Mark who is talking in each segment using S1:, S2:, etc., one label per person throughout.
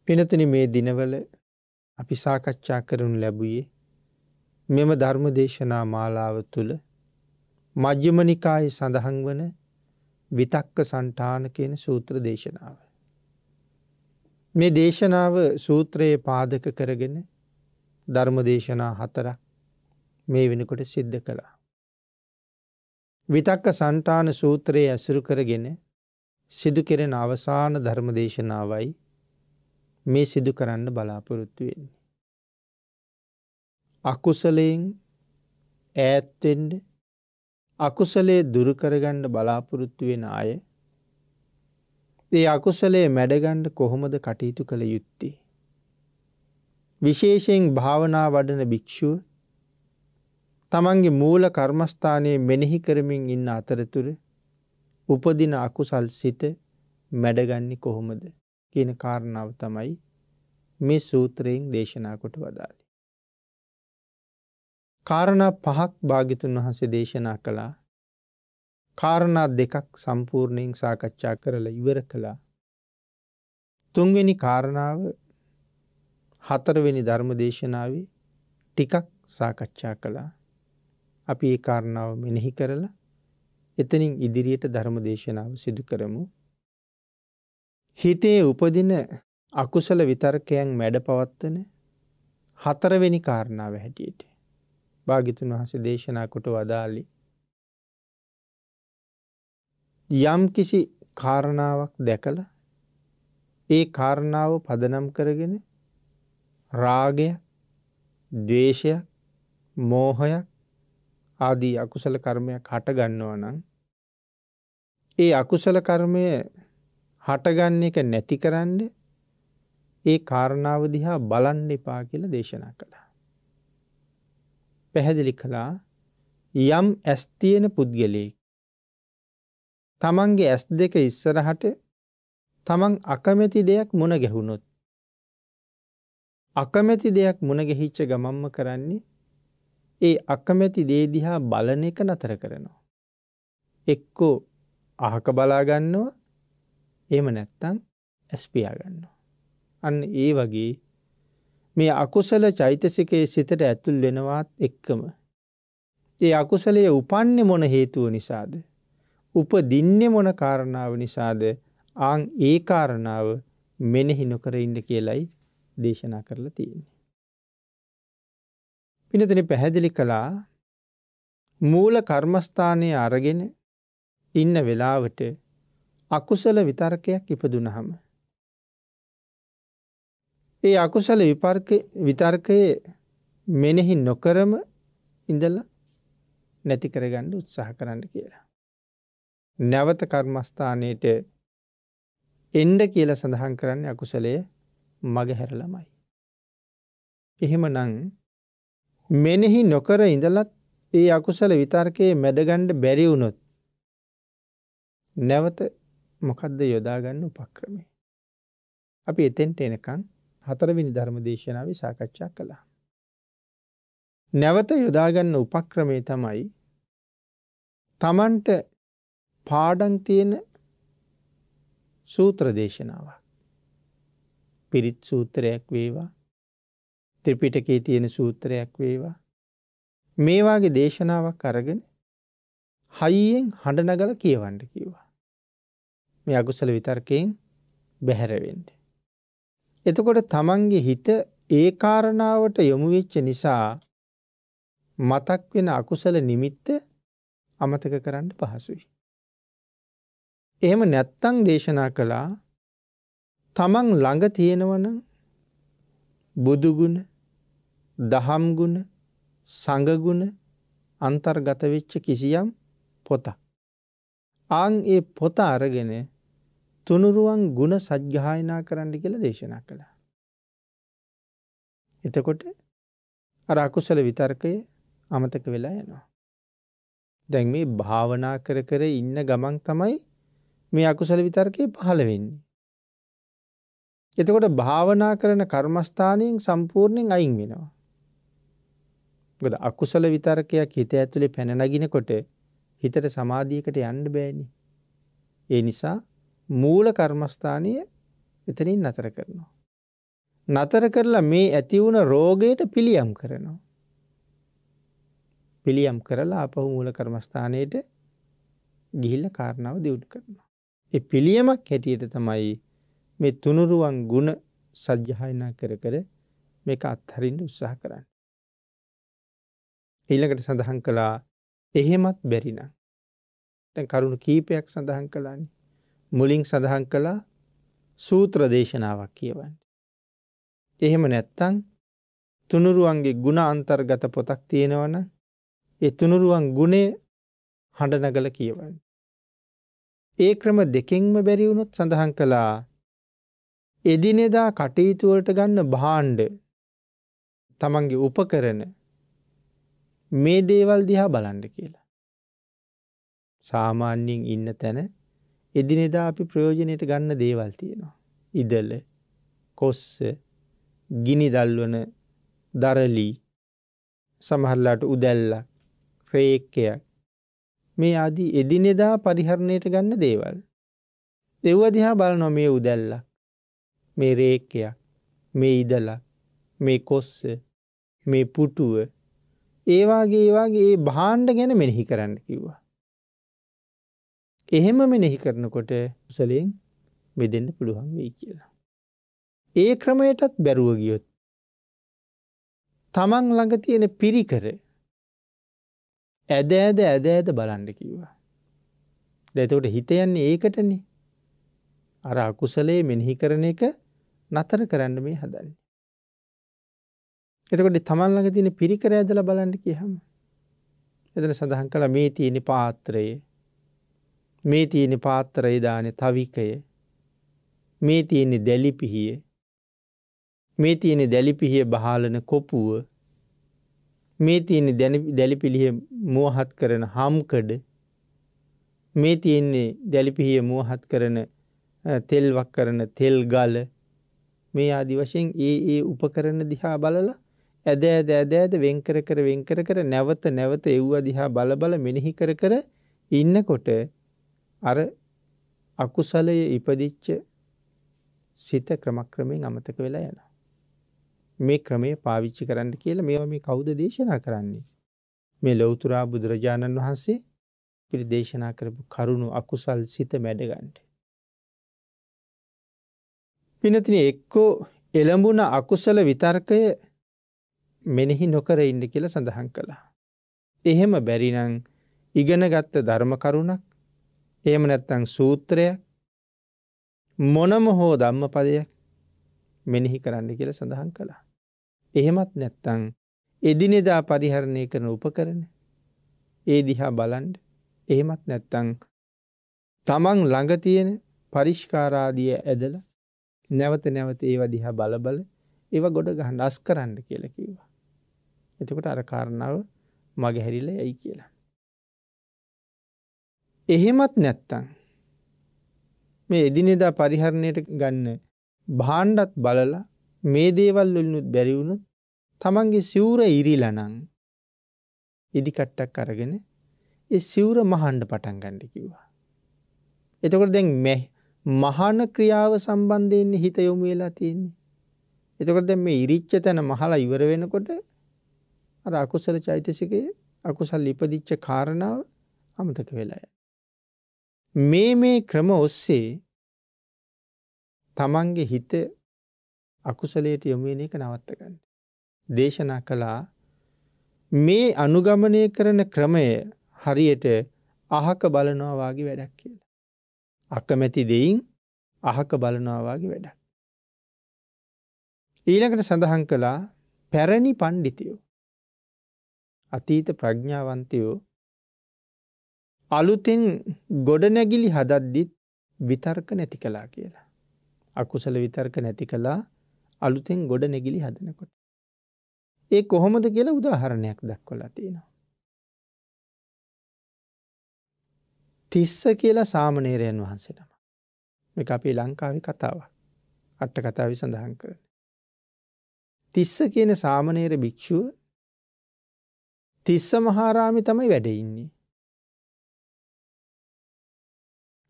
S1: පිනතුනි මේ දිනවල අපි සාකච්ඡා කරනු ලැබුවේ මෙම ධර්ම දේශනා මාලාව තුළ මජ්ක්‍ධිම නිකායේ සඳහන් වන විතක්ක සණ්ඨාන කියන සූත්‍ර දේශනාව. මේ දේශනාව සූත්‍රයේ පාදක කරගෙන ධර්ම දේශනා 4ක් මේ වෙනකොට සිද්ධ කළා. විතක්ක සණ්ඨාන සූත්‍රයේ ඇසුරු කරගෙන සිදු කෙරෙන අවසාන ධර්ම දේශනාවයි මේ සිදු කරන්න බලාපොරොත්තු වෙන්නේ. අකුසලයෙන් ඈත් වෙන්න, අකුසලයේ දුරු කරගන්න බලාපොරොත්තු වෙන අය ඒ අකුසලයේ මැඩගන්න කොහොමද කටයුතු කළ යුත්තේ? විශේෂයෙන් භාවනා වඩන භික්ෂුව තමන්ගේ මූල කර්මස්ථානයේ මෙනෙහි කරමින් ඉන්න අතරතුර උපදින අකුසල් සිත මැඩගන්නේ කොහොමද කියන කාරණාව තමයි මේ සූත්‍රයෙන් දේශනා කොට වදාළේ. කාරණා 5ක් භාග්‍යතුන් වහන්සේ දේශනා කළා. කාරණා 2ක් සම්පූර්ණයෙන් සාකච්ඡා කරලා ඉවර කළා. තුන්වෙනි කාරණාව 4 වෙනි ධර්ම දේශනාවේ ටිකක් සාකච්ඡා කළා. අපි ඒ කාරණාව මෙනෙහි කරලා එතනින් ඉදිරියට ධර්ම දේශනාව සිදු කරමු. හිතේ උපදින අකුසල විතර්කයන් මැඩ පවත්වන 4 වෙනි කාරණාව හැටියට භාග්‍යතුන් වහන්සේ දේශනා කොට වදාළේ යම් කිසි කාරණාවක් දැකලා ඒ කාරණාව පදනම් කරගෙන රාගය, ද්වේෂය, මෝහය ආදී අකුසල කර්මයක් හට ගන්නවා නම් ඒ අකුසල කර්මය හටගන්න එක නැති කරන්න ඒ කාරණාව දිහා බලන්න එපා කියලා දේශනා කළා. පැහැදිලි කළා යම් ඇස් තියෙන පුද්ගලයෙක් තමන්ගේ ඇස් දෙක ඉස්සරහට තමන් අකමැති දෙයක් මුණ ගැහුනොත් අකමැති දෙයක් මුණ ගැහිච්ච ගමම්ම කරන්නේ ඒ අකමැති දේ දිහා බලන එක නතර කරනවා. එක්කෝ අහක බලා ගන්නවා, එහෙම නැත්නම් ඇස් පියා ගන්නවා. අන්න ඒ වගේ මේ අකුසල චෛතසිකයේ සිතට ඇතුල් වෙනවත් එක්කම ඒ අකුසලයේ උපන්නේ මොන හේතුව නිසාද? උපදින්නේ මොන කාරණාව නිසාද? ආන් ඒ කාරණාව මෙනෙහි නොකර ඉන්න කියලයි දේශනා කරලා තියෙන්නේ. පිනතුනි පැහැදිලි කළා මූල කර්මස්ථානයේ අරගෙන ඉන්න වෙලාවට අකුසල විතර්කයක් ඉපදුනහම ඒ අකුසල විතර්කයේ මෙනෙහි නොකරම ඉඳලා නැති කරගන්න උත්සාහ කරන්න කියලා. නැවත කර්මස්ථානයේට එන්න කියලා සඳහන් කරන්නේ අකුසලයේ මගහැරලමයි. එහෙමනම් මෙනෙහි නොකර ඉඳලත් ඒ අකුසල විතර්කයේ මැඩගන්න බැරි වුණොත් නැවත මොකද්ද යොදා ගන්න උපක්‍රමය? අපි එතෙන්ට එනකන් 4 වෙනි ධර්ම දේශනාවේ සාකච්ඡා කළා. නැවත යොදා ගන්න උපක්‍රමය තමයි තමන්ට පාඩම් තියෙන සූත්‍ර දේශනාවක්. පිරිත් සූත්‍රයක් වේවා, ත්‍රිපිටකයේ තියෙන සූත්‍රයක් වේවා, මේ වාගේ දේශනාවක් අරගෙන හයියෙන් හඬ නගලා කියවන්න කිව්වා. මේ අකුසල විතර්කයෙන් බැහැර වෙන්න. එතකොට තමන්ගේ හිත ඒ කාරණාවට යොමු වෙච්ච නිසා මතක් වෙන අකුසල නිමිත්ත අමතක කරන්න පහසුයි. එහෙම නැත්තම් දේශනා කළා තමන් ළඟ තියෙනවනම් බුදු ගුණ, දහම් ගුණ, සංඝ ගුණ අන්තර්ගත වෙච්ච කිසියම් පොතක්. ආන් ඒ පොත අරගෙන තුනුරුවන් ගුණ සජ්ජායනා කරන්න කියලා දේශනා කළා. එතකොට අර අකුසල විතර්කය අමතක වෙලා යනවා. දැන් මේ භාවනා කර කර ඉන්න ගමන් තමයි මේ අකුසල විතර්කේ පහළ වෙන්නේ. එතකොට භාවනා කරන කර්මස්ථානයෙන් සම්පූර්ණයෙන් අයින් වෙනවා. මොකද අකුසල විතර්කයක් හිත ඇතුලේ පැන නගිනකොට හිතට සමාධියකට යන්න බෑනේ. ඒ නිසා මූල කර්මස්ථානීය එතනින් නතර කරනවා. නතර කරලා මේ ඇති වුණ රෝගයට පිළියම් කරනවා. පිළියම් කරලා ආපහු මූල කර්මස්ථානයේට ගිහිල්ලා කාරණාව දියුණු කරනවා. ඒ පිළියමක් හැටියට තමයි මේ තුනුරුවන් ගුණ සජ්ජායනා කර කර මේක අත්හරින්න උත්සාහ කරන්නේ. ඊළඟට සඳහන් කළා එහෙමත් බැරි නම් දැන් කරුණු කීපයක් සඳහන් කළානේ. මුලින් සඳහන් කළා සූත්‍ර දේශනාවක් කියවන්න. එහෙම නැත්තම් තුනුරුවන්ගේ ගුණ අන්තර්ගත පොතක් තියෙනවනම් ඒ තුනුරුවන් ගුණේ හඬ නගලා කියවන්න. ඒ ක්‍රම දෙකෙන්ම බැරි වුණොත් සඳහන් කළා එදිනෙදා කටයුතු වලට ගන්න භාණ්ඩ තමන්ගේ උපකරණ මේ දේවල් දිහා බලන්න කියලා. සාමාන්‍යයෙන් ඉන්න තැන එදිනෙදා අපි ප්‍රයෝජනෙට ගන්න දේවල් තියෙනවා. ඉදල, කොස්ස, ගිනි දල්වන දරලි, සමහරලාට උදැල්ලක්, රේක්කයක් මේ ආදී එදිනෙදා පරිහරණයට ගන්න දේවල්. ඒව දිහා බලනවා මේ උදැල්ලක්, මේ රේක්කයක්, මේ ඉදලක්, මේ කොස්ස, මේ පුටුව ඒ වාගේ ඒ භාණ්ඩ ගැන මෙනෙහි කරන්න කිව්වා. එහෙම මෙනෙහි කරනකොට කුසලයෙන් මිදෙන්න පුළුවන් වෙයි කියලා. ඒ ක්‍රමයටත් බැරුව ගියොත් තමන් ළඟ තියෙන පිරිකර ඇද බලන්න කිව්වා. දැන් එතකොට හිත යන්නේ ඒකටනේ. අර අකුසලයේ මෙනෙහි කරන එක නතර කරන්න මේ හදන්නේ. එතකොට තමන් ළඟ තියෙන පිරිකර ඇදලා බලන්න කියහම එතන සඳහන් කළා මේ තියෙන පාත්‍රය, මේ තියෙන පාත්‍රය දානේ තවිකය, මේ තියෙන දැලිපිහිය, මේ තියෙන දැලිපිහිය බහලන කොපුව, මේ තියෙන දැලිපිහිය මුවහත් කරන හම්කඩ, මේ තියෙන්නේ දැලිපිහිය මුවහත් කරන තෙල්වක් කරන තෙල් ගල මේ ආදි වශයෙන් ඒ උපකරණ දිහා බලලා ඇද වෙන් කර නැවත එව්ව දිහා බල මෙනෙහි කර ඉන්නකොට අර අකුසලයේ ඉපදිච්ච සිත ක්‍රමක්‍රමයෙන් අමතක වෙලා යනවා. මේ ක්‍රමය පාවිච්චි කරන්න කියලා මේවා මේ කවුද දේශනා කරන්නේ? මේ ලෞතර බුදුරජාණන් වහන්සේ පිළි දේශනා කරපු කරුණු අකුසල් සිත මැඩ ගන්න. පිනතින එක්කෝ එළඹුණ අකුසල විතර්කය මෙනෙහි නොකර ඉන්න කියලා සඳහන් කළා. එහෙම බැරි නම් ඉගෙනගත්ත ධර්ම කරුණක් එහෙම නැත්නම් සූත්‍රයක් මොනම හෝ ධම්මපදයක් මෙනෙහි කරන්න කියලා සඳහන් කළා. එහෙමත් නැත්නම් එදිනෙදා පරිහරණය කරන උපකරණ ඒ දිහා බලන්න. එහෙමත් නැත්නම් තමන් ළඟ තියෙන පරිස්කාරාදිය ඇදලා නැවත ඒව දිහා බල ඒව ගොඩ ගහන්න අස් කරන්න කියලා කිව්වා. එතකොට අර කාරණාව මගේ හැරිලා යයි කියලා. එහෙමත් නැත්තම් මේ එදිනෙදා පරිහරණයට ගන්න භාණ්ඩත් බලලා මේ දේවල් වලිනුත් බැරි වුණොත් තමන්ගේ සිවුර ඉරිලා නම් ඉදි කට්ටක් අරගෙන ඒ සිවුර මහන්න පටන් ගන්න කිව්වා. එතකොට දැන් මහාන ක්‍රියාව සම්බන්ධයෙන් හිත යොමු වෙලා තියෙන්නේ. එතකොට දැන් මේ ඉරිච්ච තැන මහලා ඉවර වෙනකොට අර අකුසල චෛතසිකයේ අකුසල් ඉපදිච්ච කාරණාව අමතක වෙලා යනවා. මේ ක්‍රම ඔස්සේ තමන්ගේ හිත අකුසලයට යොමු වෙන එක නවත්ත ගන්න. දේශනා කළා මේ අනුගමනය කරන ක්‍රමය හරියට අහක බලනවා වාගේ වැඩක් කියලා. අකමැති දෙයින් අහක බලනවා වාගේ වැඩක්. ඊළඟට සඳහන් කළා පැරණි පණ්ඩිතයෝ අතීත ප්‍රඥාවන්තයෝ අලුතෙන් ගොඩනැගිලි හදද්දිත් විතර්ක නැති කළා කියලා. අකුසල විතර්ක නැති කළා අලුතෙන් ගොඩනැගිලි හදනකොට. ඒ කොහොමද කියලා උදාහරණයක් දක්වලා තියෙනවා. තිස්ස කියලා සාමණේරයන් වහන්සේ නම. මේක අපේ ලංකාවේ කතාවක්. අට කතාවේ සඳහන් කරන්නේ. තිස්ස කියන සාමණේර භික්ෂුව තිස්ස මහාරාමේ තමයි වැඩ ඉන්නේ.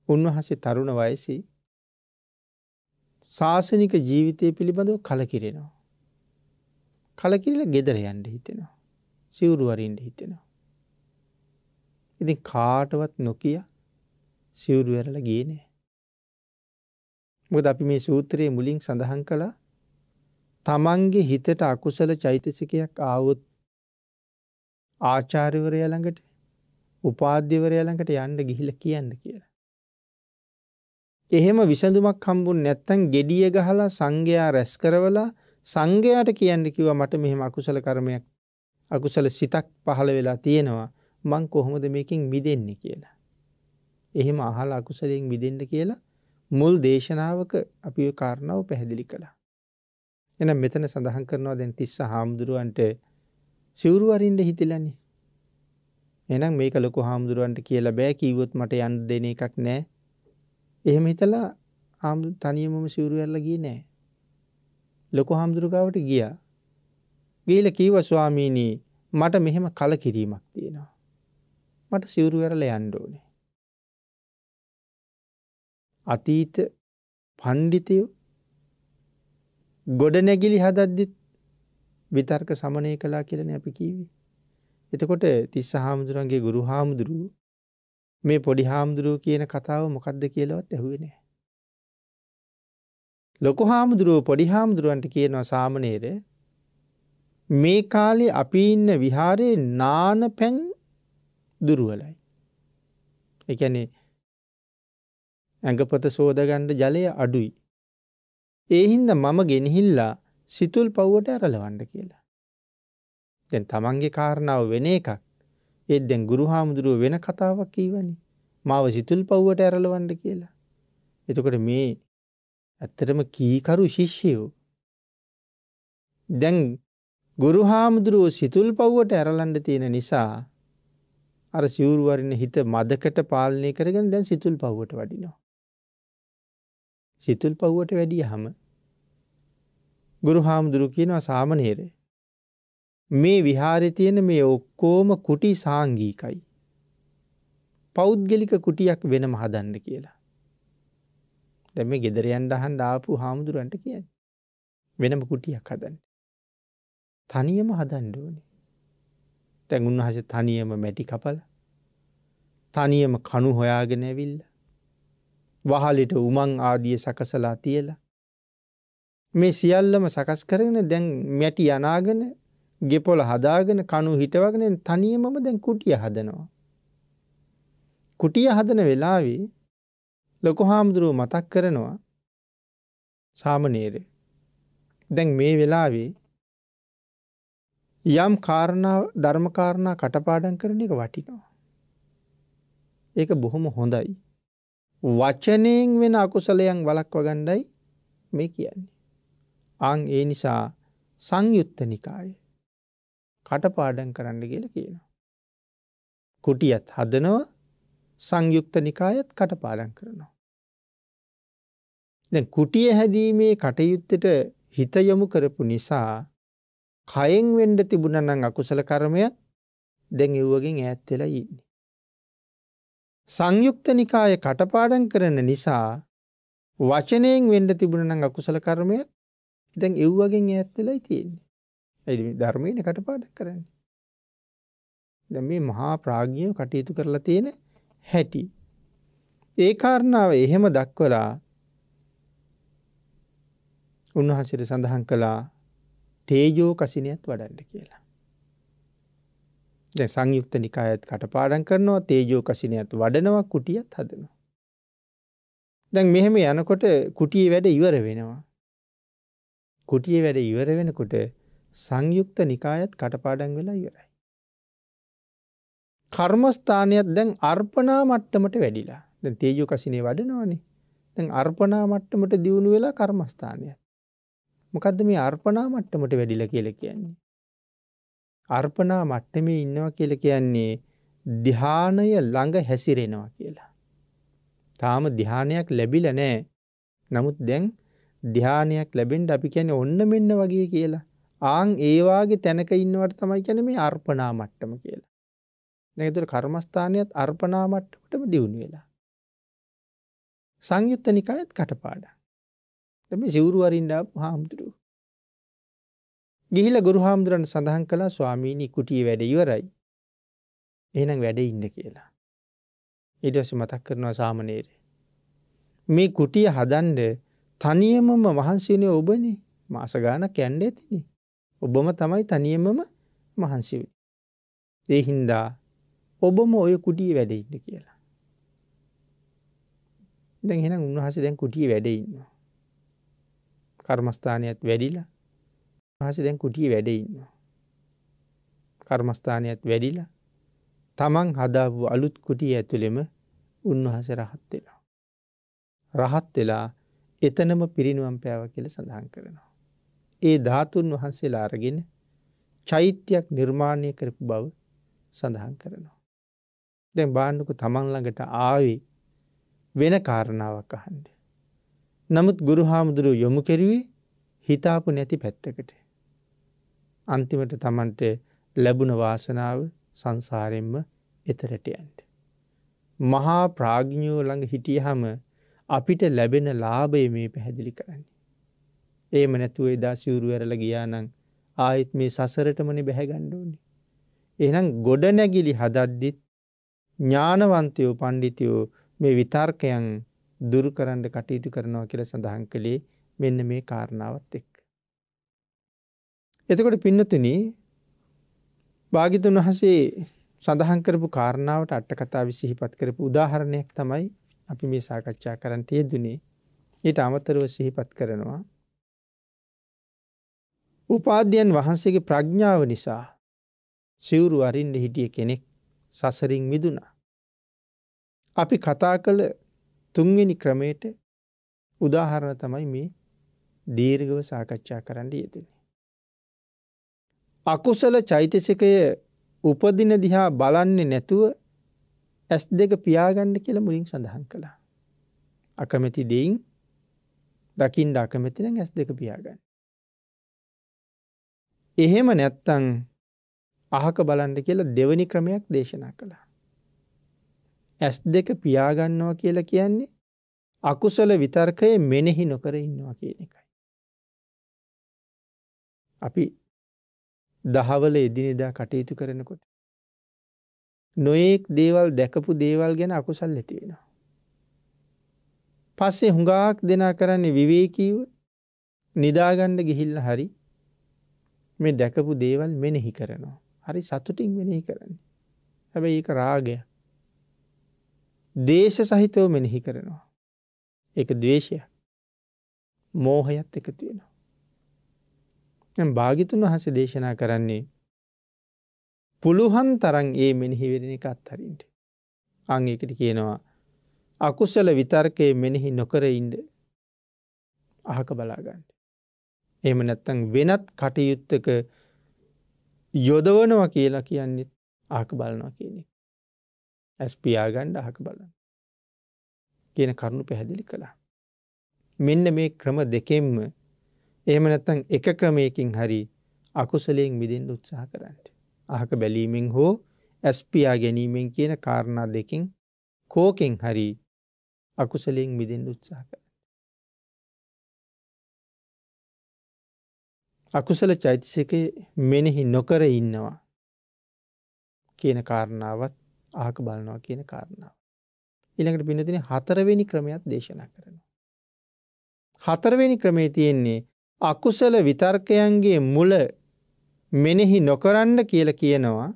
S1: උන්වහන්සේ තරුණ වයසේ ශාසනික ජීවිතය පිළිබඳව කලකිරෙනවා. කලකිරිලා ගෙදර යන්න හිතෙනවා. සිවුරු වරින්න හිතෙනවා. ඉතින් කාටවත් නොකිය සිවුරු වැරලා ගියේ නෑ. මොකද අපි මේ සූත්‍රයේ මුලින් සඳහන් කළා තමන්ගේ හිතට අකුසල චෛතසිකයක් ආවොත් ආචාර්යවරයා ළඟට උපාධ්‍යවරයා ළඟට යන්න ගිහිල්ලා කියන්න කියලා. එහෙම විසඳුමක් හම්බුනේ නැත්නම් gediya ගහලා සංඝයා රැස් කරවලා සංඝයාට කියන්න කිව්වා මට මෙහෙම අකුසල කර්මයක් අකුසල සිතක් පහළ වෙලා තියෙනවා මං කොහොමද මේකෙන් මිදෙන්නේ කියලා. එහෙම අහලා අකුසලයෙන් මිදෙන්න කියලා මුල් දේශනාවක අපි ඒ කාරණාව පැහැදිලි කළා. එහෙනම් මෙතන සඳහන් කරනවා දැන් තිස්ස හාමුදුරුවන්ට සිවුරු වරින්න හිතිලානේ. එහෙනම් මේක ලොකු හාමුදුරුවන්ට කියලා බෑ කිව්වොත් මට යන්න දෙන එකක් නෑ. එහෙම හිතලා තනියමම සිවුරු වැරලා ගියේ නෑ. ලොකු හාමුදුරුවෝ ගියා. ගිහලා කිව්වා ස්වාමීනි මට මෙහෙම කලකිරීමක් තියෙනවා. මට සිවුරු වැරලා යන්න ඕනේ. අතීත පඬිතුයෝ ගොඩනැගිලි හදද්දිත් විතර්ක සමනය කළා කියලානේ අපි කිව්වේ. එතකොට තිස්ස හාමුදුරන්ගේ ගුරු හාමුදුරුවෝ මේ පොඩි හාමුදුරුවෝ කියන කතාව මොකක්ද කියලාවත් ඇහුවේ නැහැ. ලොකු හාමුදුරුවෝ පොඩි හාමුදුරුවන්ට කියනවා සාමණේර මේ කාලේ අපි ඉන්න විහාරේ නාන පැන් දුර්වලයි. ඒ කියන්නේ ඇඟපත සෝදගන්න ජලය අඩුයි. ඒ හින්දා මම ගෙනහිල්ලා සිතුල් පව්වට ඇරලවන්න කියලා. දැන් තමන්ගේ කාරණාව වෙන එකක්. ඒත් දැන් ගුරු හාමුදුරුවෝ වෙන කතාවක් කියවනේ. මාව සිතුල් පව්වට ඇරලවන්න කියලා. එතකොට මේ ඇත්තටම කීකරු ශිෂ්‍යයෝ දැන් ගුරු හාමුදුරුවෝ සිතුල් පව්වට ඇරලන්න තියෙන නිසා අර සිවුරු වරින්න හිත මදකට පාලනය කරගෙන දැන් සිතුල් පව්වට වඩිනවා. සිතුල් පව්වට වැඩියහම ගුරු හාමුදුරුවෝ කියනවා සාමණේර මේ විහාරේ තියෙන මේ ඔක්කොම කුටි සාංගිකයි. පෞද්ගලික කුටියක් වෙනම හදන්න කියලා. දැන් මේ ගෙදර යන්න අහන්න ආපු හාමුදුරන්ට කියන්නේ වෙනම කුටියක් හදන්න. තනියම හදන්න ඕනේ. දැන් උන්වහන්සේ තනියම මැටි කපලා තනියම කණු හොයාගෙන ඇවිල්ලා වහලෙට උමං ආදිය සකසලා තියලා මේ සියල්ලම සකස් කරගෙන දැන් මැටි අනාගෙන ගෙපොළ හදාගෙන කණු හිටවගෙන තනියමම දැන් කුටිය හදනවා. කුටිය හදන වෙලාවේ ලොකු හාමුදුරුවෝ මතක් කරනවා සාමණේර දැන් මේ වෙලාවේ යම් කාරණා ධර්ම කාරණා කටපාඩම් කරන එක වටිනවා. ඒක බොහොම හොඳයි. වචනයෙන් වෙන අකුසලයන් වළක්වා ගන්නයි මේ කියන්නේ. ඒ නිසා සංයුත්ත නිකාය කටපාඩම් කරන්න කියලා කියනවා. කුටියත් හදනවා සංයුක්ත නිකායත් කටපාඩම් කරනවා. දැන් කුටිය හැදීමේ කටයුත්තට හිත යොමු කරපු නිසා කයෙන් වෙන්න තිබුණා නම් අකුසල කර්මයක් දැන් ඒවගෙන් ඈත් වෙලා ඉන්නේ. සංයුක්ත නිකාය කටපාඩම් කරන නිසා වචනයෙන් වෙන්න තිබුණා නම් අකුසල කර්මයක් දැන් ඒවගෙන් ඈත් වෙලා තියෙන්නේ. ඒ ධර්මයෙන් කටපාඩම් කරන්නේ. දැන් මේ මහා ප්‍රඥාව කටයුතු කරලා තියෙන හැටි. ඒ කාරණාව එහෙම දක්වලා උන්වහන්සේට සඳහන් කළා තේජෝ කසිනියත් වඩන්න කියලා. දැන් සංයුක්ත නිකායත් කටපාඩම් කරනවා තේජෝ කසිනියත් වඩනවා කුටියත් හදනවා. දැන් මෙහෙම යනකොට කුටියේ වැඩ ඉවර වෙනවා. කුටියේ වැඩ ඉවර වෙනකොට සංයුක්ත නිකායත් කටපාඩම් වෙලා ඉවරයි. කර්මස්ථානයත් දැන් අර්පණා මට්ටමට වැඩිලා. දැන් තේජෝ කසිනේ වඩනවානේ. දැන් අර්පණා මට්ටමට දියුණු වෙලා කර්මස්ථානයත්. මොකද්ද මේ අර්පණා මට්ටමට වැඩිලා කියලා කියන්නේ? අර්පණා මට්ටමේ ඉන්නවා කියලා කියන්නේ ධානය ළඟ හැසිරෙනවා කියලා. තාම ධානයක් ලැබිලා නැහැ. නමුත් දැන් ධානයක් ලැබෙන්න අපි කියන්නේ ඔන්න මෙන්න වගේ කියලා. ඒ වාගේ තැනක ඉන්නවට තමයි කියන්නේ මේ අර්පණා මට්ටම කියලා. දැන් ඒතර කර්මස්ථානියත් අර්පණා මට්ටමටම දියුණු වෙලා. සංයුත්ත නිකායත් කටපාඩම්. මේ සිවුරු අරින්න ආපු හාමුදුරුවෝ. ගිහිල්ලා ගුරු හාමුදුරන් සඳහන් කළා ස්වාමීනි කුටියේ වැඩ ඉවරයි. එහෙනම් වැඩේ ඉන්න කියලා. ඊට පස්සේ මතක් කරනවා සාමණේරේ. මේ කුටිය හදන්න තනියමම මහන්සි වෙන්නේ ඔබනේ. මාස ගාණක් යන්න ඇතිනේ. ඔබම තමයි තනියමම මහන්සි වෙන්නේ. ඒ හින්දා ඔබම ඔය කුටියේ වැඩ ඉන්න කියලා. දැන් එහෙනම් උන්වහන්සේ දැන් කුටියේ වැඩ ඉන්නවා. කර්මස්ථානියත් වැඩිලා. උන්වහන්සේ දැන් කුටියේ වැඩ ඉන්නවා. කර්මස්ථානියත් වැඩිලා. තමන් හදාපු අලුත් කුටිය ඇතුළෙම උන්වහන්සේ රහත් වෙනවා. රහත් වෙලා එතනම පිරිනුවම් පෑවා කියලා සඳහන් කරනවා. ඒ ධාතුන් වහන්සේලා අරගෙන චෛත්‍යයක් නිර්මාණය කරපු බව සඳහන් කරනවා. දැන් බාන්නක තමන් ළඟට ආවේ වෙන කාරණාවක් අහන්න. නමුත් ගුරු හාමුදුරුවෝ යොමු කෙරුවේ හිතාපු නැති පැත්තකට. අන්තිමට තමන්ට ලැබුණ වාසනාව සංසාරයෙන්ම එතරට යන්න. මහා ප්‍රඥයෝ ළඟ හිටියහම අපිට ලැබෙන ලාභය මේ පැහැදිලි කරන්නේ. එහෙම නැතුව එදා සිවුරු ඇරලා ගියා නම් ආයෙත් මේ සසරටමනේ බැහැ ගන්න ඕනේ. එහෙනම් ගොඩනැගිලි හදද්දිත් ඥානවන්තයෝ පඬිතුයෝ මේ විතර්කයන් දුරු කරන්න කටයුතු කරනවා කියලා සඳහන් කළේ මෙන්න මේ කාරණාවත් එක්ක. එතකොට පින්නතුනි භාග්‍යවතුන් වහන්සේ සඳහන් කරපු කාරණාවට අට කතාවේ සිහිපත් කරපු උදාහරණයක් තමයි අපි මේ සාකච්ඡා කරන්න යෙදුනේ. ඊට අමතරව සිහිපත් කරනවා උපාධ්‍යයන් වහන්සේගේ ප්‍රඥාව නිසා සිවුරු අරින්න හිටිය කෙනෙක් සසරින් මිදුණා. අපි කතා කළ තුන්වෙනි ක්‍රමයට උදාහරණ තමයි මේ දීර්ඝව සාකච්ඡා කරන්න යෙදුනේ. අකුසල චෛතසිකය උපදින දිහා බලන්නේ නැතුව S2 පියාගන්න කියලා මුලින් සඳහන් කළා. අකමැති දෙයින් දකින්න අකමැති නම් S2 පියාගන්න. එහෙම නැත්තම් අහක බලන්න කියලා දෙවෙනි ක්‍රමයක් දේශනා කළා. S2 පියාගන්නවා කියලා කියන්නේ අකුසල විතර්කයේ මෙනෙහි නොකර ඉන්නවා කියන එකයි. අපි දහවල එදිනෙදා කටයුතු කරනකොට නොයෙක් දේවල් දැකපු දේවල් ගැන අකුසල් ඇති වෙනවා. පස්සේ හුඟක් දෙනා කරන්නේ විවේකීව නිදාගන්න ගිහිල්ලා හරි මේ දැකපු දේවල් මෙනෙහි කරනවා. හරි සතුටින් මෙනෙහි කරන්නේ. හැබැයි ඒක රාගය. දේශ සහිතව මෙනෙහි කරනවා. ඒක ද්වේෂය. මෝහයත් එකතු වෙනවා. දැන් භාග්‍යවතුන් වහන්සේ දේශනා කරන්නේ පුළුවන් තරම් ඒ මෙනෙහි වෙන එක අත්හරින්න. අන් ඒකට කියනවා අකුසල විතර්කයේ මෙනෙහි නොකර ඉන්න අහක බලා ගන්න. එහෙම නැත්නම් වෙනත් කටයුත්තක යොදවනවා කියලා කියන්නේ අහක බලනවා කියන එක. ඇස් පියාගන්න අහක බලන්න. කියන කරුණු පැහැදිලි කළා. මෙන්න මේ ක්‍රම දෙකෙන්ම එහෙම නැත්නම් එක ක්‍රමයකින් හරි අකුසලයෙන් මිදෙන්න උත්සාහ කරන්න. අහක බැලීමෙන් හෝ ඇස් පියා ගැනීමෙන් කියන කාරණා දෙකෙන් කෝකෙන් හරි අකුසලයෙන් මිදෙන්න උත්සාහ කරන්න. අකුසල චෛතසිකේ මෙනෙහි නොකර ඉන්නවා කියන කාරණාවත් අහක බලනවා කියන කාරණාව. ඊළඟට පින්නතුනි හතරවෙනි ක්‍රමයක් දේශනා කරනවා. හතරවෙනි ක්‍රමේ තියෙන්නේ අකුසල විතර්කයන්ගේ මුල මෙනෙහි නොකරන්න කියලා කියනවා.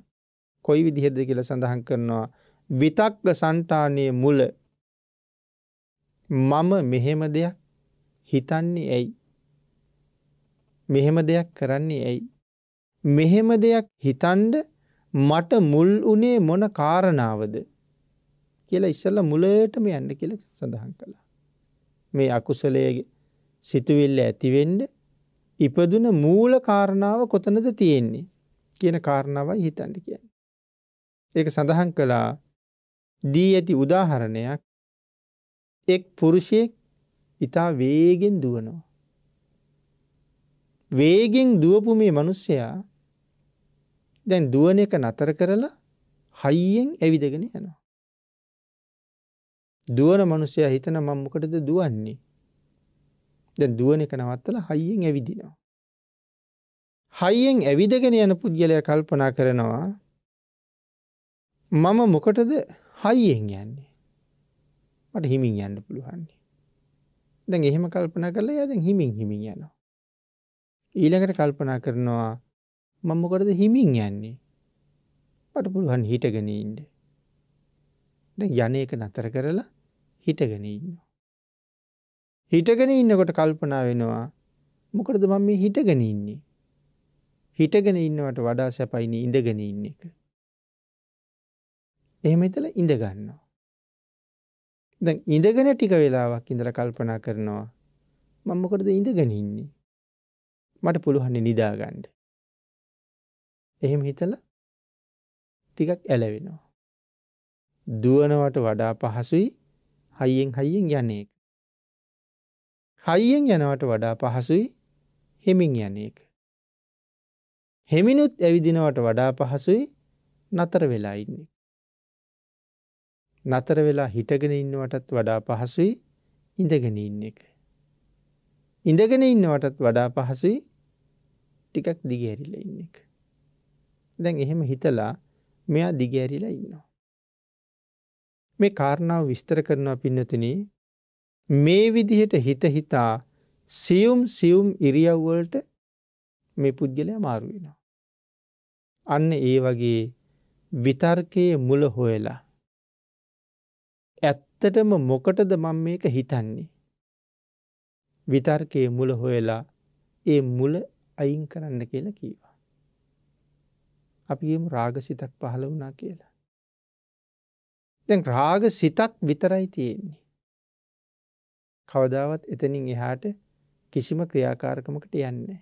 S1: කොයි විදිහද කියලා සඳහන් කරනවා විතක්ක සංඨානයේ මුල මම මෙහෙම දෙයක් හිතන්නේ ඇයි? මෙහෙම දෙයක් කරන්නේ ඇයි? මෙහෙම දෙයක් හිතන්න මට මුල් උනේ මොන කාරණාවද කියලා ඉස්සෙල්ලා මුලටම යන්න කියලා සඳහන් කළා. මේ අකුසලයේ සිතුවිල්ල ඇති වෙන්න ඉපදුන මූල කාරණාව කොතනද තියෙන්නේ කියන කාරණාවයි හිතන්න කියන්නේ. ඒක සඳහන් කළා දී ඇති උදාහරණයක් එක් පුරුෂයෙක් ඉතා වේගෙන් දුවනවා. වේගෙන් දුවපු මේ මිනිස්සයා දැන් දුවන එක නතර කරලා හයියෙන් ඇවිදගෙන යනවා. දුවන මිනිස්සයා හිතන මම මොකටද දුවන්නේ? දැන් දුවන එක නවත්තලා හයියෙන් ඇවිදිනවා. හයියෙන් ඇවිදගෙන යන පුද්ගලයා කල්පනා කරනවා මම මොකටද හයියෙන් යන්නේ? මට හිමින් යන්න පුළුවන්. දැන් එහෙම කල්පනා කරලා එයා දැන් හිමින් යනවා. ඊළඟට කල්පනා කරනවා මම මොකටද හිමින් යන්නේ? මට පුළුවන් හිටගෙන ඉන්න. දැන් යන්නේ එක නතර කරලා හිටගෙන ඉන්නවා. හිටගෙන ඉන්නකොට කල්පනා වෙනවා මොකටද මම මේ හිටගෙන ඉන්නේ? හිටගෙන ඉන්නවට වඩා සැපයිනේ ඉඳගෙන ඉන්න එක. එහෙම හිතලා ඉඳ ගන්නවා. දැන් ඉඳගෙන ටික වෙලාවක් ඉඳලා කල්පනා කරනවා මම මොකටද ඉඳගෙන ඉන්නේ? මට පුළුවන් නිදා ගන්න. එහෙම හිතලා ටිකක් ඇලවෙනවා. දුවනවට වඩා පහසුයි හයියෙන් යන එක. හයියෙන් යනවට වඩා පහසුයි හෙමින් යන එක. හෙමිනුත් ඇවිදිනවට වඩා පහසුයි නතර වෙලා ඉන්නේ. නතර වෙලා හිටගෙන ඉන්නවටත් වඩා පහසුයි ඉඳගෙන ඉන්න එක. ඉඳගෙන ඉන්නවටත් වඩා පහසුයි ටිකක් දිගහැරිලා ඉන්න එක. දැන් එහෙම හිතලා මෙයා දිගහැරිලා ඉන්නවා. මේ කාරණාව විස්තර කරනවා පින්නතුනි මේ විදිහට හිතා සියුම් ඉරියව් වලට මේ පුද්ගලයා මාරු වෙනවා. අන්න ඒ වගේ විතර්කයේ මුල හොයලා ඇත්තටම මොකටද මම මේක හිතන්නේ? විතර්කයේ මුල හොයලා ඒ මුල අයින් කරන්න කියලා කීවා. අපි කියමු රාගසිතක් පහළ වුණා කියලා. දැන් රාගසිතක් විතරයි තියෙන්නේ. කවදාවත් එතනින් එහාට කිසිම ක්‍රියාකාරකමකට යන්නේ නැහැ.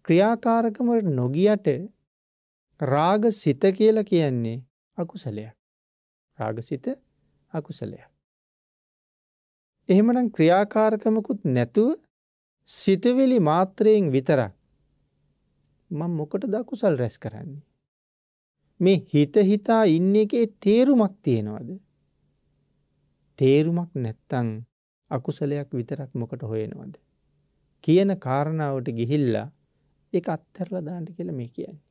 S1: ක්‍රියාකාරකමකට නොගියට රාගසිත කියලා කියන්නේ අකුසලයක්. රාගසිත අකුසලයක්. එහෙමනම් ක්‍රියාකාරකමකුත් නැතුව සිතවිලි මාත්‍රයෙන් විතරක් මම මොකටද අකුසල් රැස් කරන්නේ? මේ හිතා ඉන්න එකේ තේරුමක් තියනවද? තේරුමක් නැත්තම් අකුසලයක් විතරක් මොකට හොයනවද? කියන කාරණාවට ගිහිල්ලා ඒක අත්හැරලා දාන්න කියලා මේ කියන්නේ.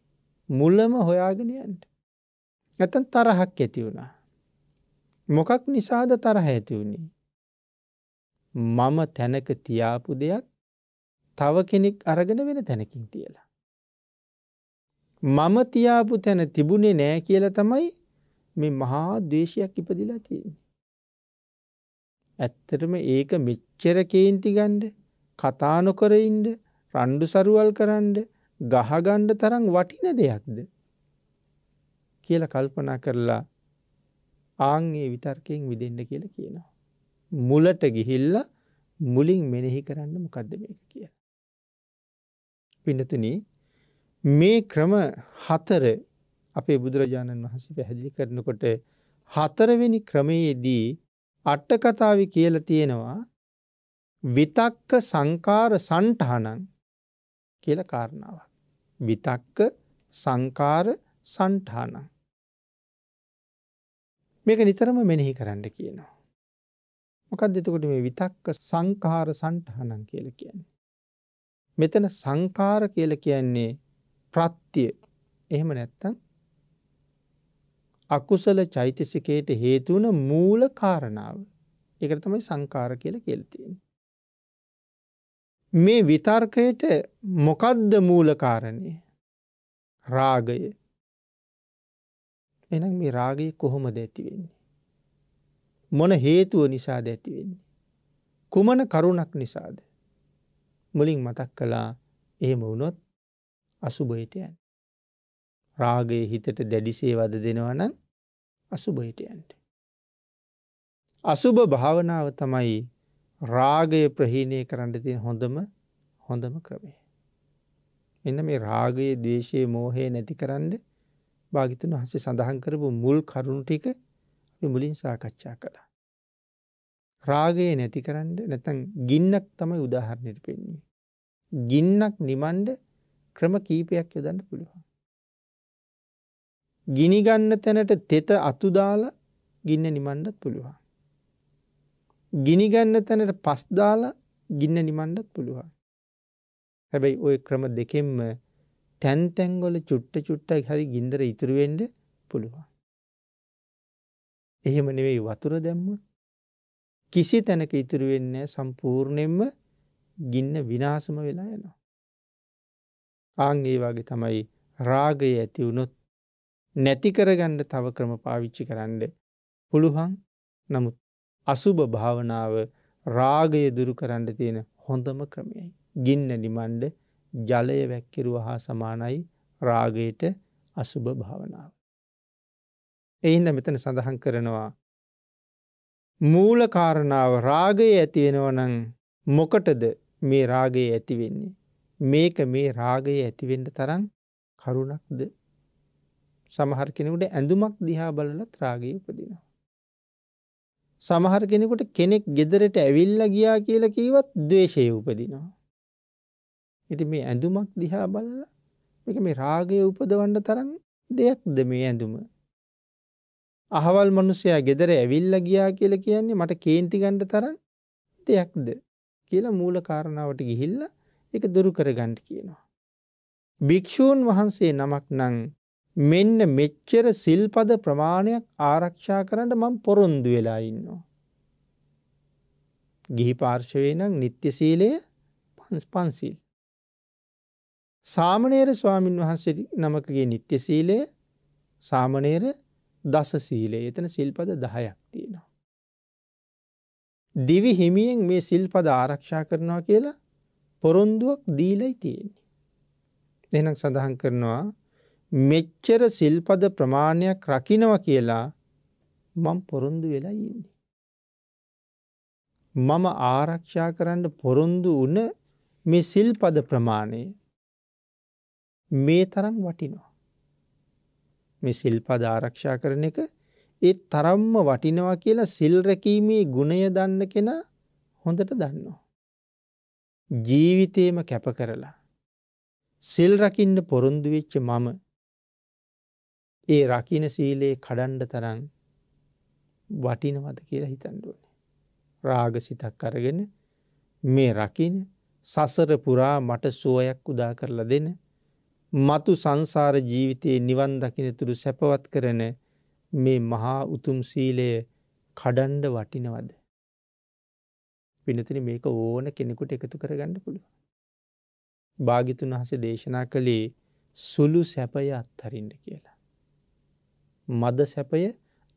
S1: මුලම හොයාගෙන යන්න. නැත්තම් තරහක් ඇති වුණා. මොකක් නිසාද තරහ ඇති වුනේ? මම තැනක තියාපු දෙයක් තව කෙනෙක් අරගෙන වෙන තැනකින් තියලා. මම තියාපු තැන තිබුණේ නෑ කියලා තමයි මේ මහා ද්වේෂයක් ඉපදිලා තියෙන්නේ. ඇත්තටම ඒක මෙච්චර කේන්ති ගන්න, කතා නොකර ඉන්න, රණ්ඩු සරුවල් කරන්න, ගහ ගන්න තරම් වටින දෙයක්ද කියලා කල්පනා කරලා ආන්ගේ විතර්කයෙන් මිදෙන්න කියලා කියනවා. මුලට ගිහිල්ලා මුලින් මෙනෙහි කරන්න මොකද්ද මේක කියලා. පින්නතුනි මේ ක්‍රම 4 අපේ බුදුරජාණන් වහන්සේ පැහැදිලි කරනකොට 4 වෙනි ක්‍රමයේදී අට කතාවේ කියලා තියෙනවා විතක්ක සංකාර සණ්ඨානං කියලා කාරණාවක්. විතක්ක සංකාර සණ්ඨානං. මේක නිතරම මෙනෙහි කරන්න කියනවා. මොකක්ද එතකොට මේ විතක්ක සංකාර සණ්ඨානං කියලා කියන්නේ? මෙතන සංකාර කියලා කියන්නේ ප්‍රත්‍ය. එහෙම නැත්තම් අකුසල චෛතසිකයට හේතු වන මූල කාරණාව. ඒකට තමයි සංකාර කියලා තියෙන්නේ. මේ විතර්කයට මොකද්ද මූල කාරණේ? රාගය. එහෙනම් මේ රාගය කොහොමද ඇති වෙන්නේ? මොන හේතුව නිසාද ඇති වෙන්නේ? කුමන කරුණක් නිසාද? මුලින් මතක් කළා එහෙම වුණොත් අසුබයට යන්න. රාගයේ හිතට දැඩිසේ වද දෙනවා නම් අසුබයට යන්න. අසුබ භාවනාව තමයි රාගය ප්‍රහීණය කරන්න තියෙන හොඳම ක්‍රමය. එන්න මේ රාගයේ, ද්වේෂයේ, මෝහය නැතිකරන්න භාග්‍යවතුන් වහන්සේ සඳහන් කරපු මුල් කරුණු ටික අපි මුලින් සාකච්ඡා කළා. රාගය නැතිකරන්න නැත්නම් ගින්නක් තමයි උදාහරණෙට පෙන්නන්නේ. ගින්නක් නිමන්න ක්‍රම කීපයක් යොදන්න පුළුවන්. ගිනි ගන්න තැනට තෙත අතු දාලා ගින්න නිමන්නත් පුළුවන්. ගිනි ගන්න තැනට පස් දාලා ගින්න නිමන්නත් පුළුවන්. හැබැයි ওই ක්‍රම දෙකෙන්ම තැන් තැන් වල චුට්ටක් හරි ගින්දර ඉතුරු වෙන්න පුළුවන්. එහෙම නෙවෙයි වතුර දැම්මොත් කිසි තැනක ඉතුරු වෙන්නේ සම්පූර්ණයෙන්ම ගින්න විනාශම වෙලා යනවා. ආන් ඒ වගේ තමයි රාගය ඇති වුණොත් නැති කරගන්න තව ක්‍රම පාවිච්චි කරන්න පුළුවන්. නමුත් අසුභ භාවනාව රාගය දුරු කරන්න තියෙන හොඳම ක්‍රමයයි. ගින්න නිමන්න ජලය වැක්කිරුවා හා සමානයි රාගයට අසුභ භාවනාව. එයින්ද මෙතන සඳහන් කරනවා මූල කාරණාව රාගය ඇති වෙනවා නම් මොකටද මේ රාගය ඇති වෙන්නේ? මේක මේ රාගය ඇති වෙන්න තරම් කරුණක්ද? සමහර කෙනෙකුට ඇඳුමක් දිහා බලලත් රාගය උපදිනවා. සමහර කෙනෙකුට කෙනෙක් ගෙදරට ඇවිල්ලා ගියා කියලා කිව්වත් ද්වේෂය උපදිනවා. ඉතින් මේ ඇඳුමක් දිහා බලලා මේක මේ රාගය උපදවන්න තරම් දෙයක්ද මේ ඇඳුම? අහවල් මිනිසයා ගෙදර ඇවිල්ලා ගියා කියලා කියන්නේ මට කේන්ති ගන්න තරම් දෙයක්ද කියලා මූල කාරණාවට ගිහිල්ලා ඒක දුරු කරගන්න කියනවා. භික්ෂූන් වහන්සේ නමක් නම් මෙන්න මෙච්චර සිල්පද ප්‍රමාණයක් ආරක්ෂා කරන්න මම පොරොන්දු වෙලා ඉන්නවා. ගිහි පාර්ශවයේ නම් නිත්‍ය සීලය පන්සිල්. සාමණේර ස්වාමින් වහන්සේ නමකගේ නිත්‍ය සීලය සාමණේර දස සීලය. එතන සිල්පද 10ක් තියෙනවා. දිවි හිමියෙන් මේ සිල්පද ආරක්ෂා කරනවා කියලා පොරොන්දුවක් දීලයි තියෙන්නේ. එහෙනම් සඳහන් කරනවා මෙච්චර සිල්පද ප්‍රමාණයක් රකින්නවා කියලා මම පොරොන්දු වෙලා ඉන්නේ. මම ආරක්ෂා කරන්න පොරොන්දු වුණ මේ සිල්පද ප්‍රමාණය මේ තරම් වටිනවා. මේ සිල්පද ආරක්ෂා කරන එක ඒ තරම්ම වටිනවා කියලා සිල් රැකීමේ ගුණය දන්න කෙනා හොඳට දන්නවා. ජීවිතේම කැප කරලා සිල් රකින්න පොරොන්දු වෙච්ච මම ඒ රකින්න සීලේ කඩන්න තරම් වටිනවද කියලා හිතන්න ඕනේ. රාගසිතක් අරගෙන මේ රකින්න සසර පුරා මට සුවයක් උදා කරලා දෙන මතු සංසාර ජීවිතයේ නිවන් දකින්න තුරු සැපවත් කරන මේ මහා උතුම් සීලය කඩන්න වටිනවද? පින්නතුනි මේක ඕන කෙනෙකුට එකතු කරගන්න පුළුවන්. භාග්‍යතුන් වහන්සේ දේශනා කළේ සුළු සැපය අත්හරින්න කියලා. මද සැපය